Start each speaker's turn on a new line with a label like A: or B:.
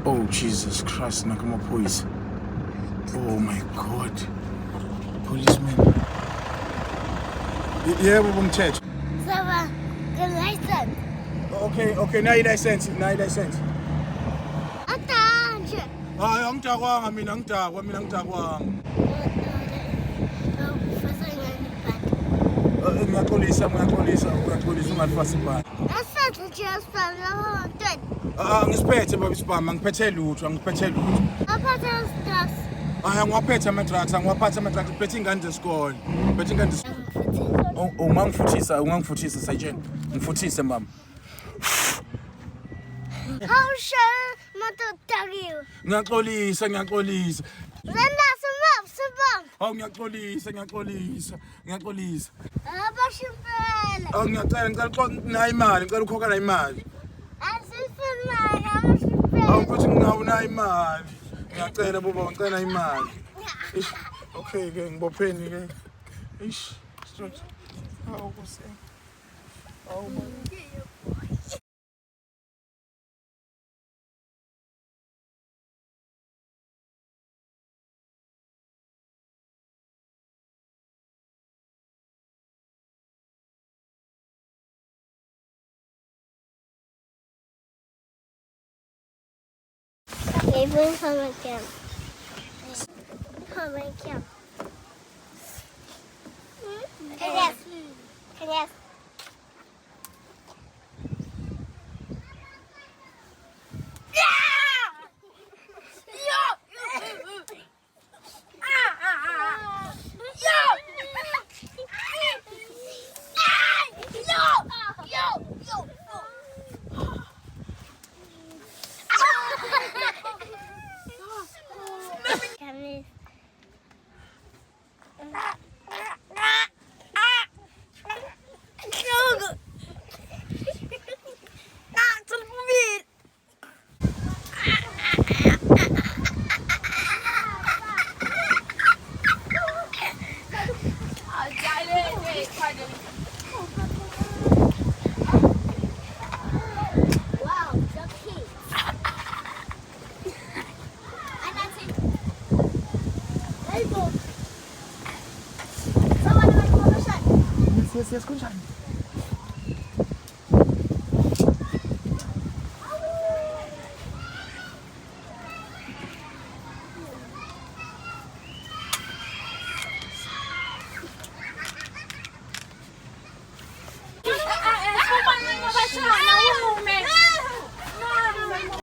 A: Oh, Jesus Christ, nakamaphoyisa. Oh my God. Policeman. Yebo bomthetho.
B: Saba, the license.
A: Okay, nayi license.
B: Atanje.
A: Hayi angidakwanga mina ngidakwanga. Ngiyaxolisa ungalifasi ibhani.
B: Asathu just la hotel.
A: Ngisiphethe baba isibhama, ngiphethe lutho.
B: Aphatha stars.
A: Ngiwaphethe ama-drugs, ngiphethe ingane zesikole. Ungangifuthisa Sergeant. Ngifuthise mama.
B: How shall matotagiyo?
A: Ngiyaxolisa.
B: Lenda sabam.
A: Hawu ngiyaxolisa.
B: Abashimpele.
A: Ngicela nayo imali, ngicela ukhokha nayo imali.
B: Asifuna abashimpele.
A: Awukuthi nginayo imali. Ngiyacela baba, ngicela nayo imali. Okay ke ngibopheni ke. Straight. Hawu kuse.
B: Even from a camp. Yes.
A: Yes, kunjani?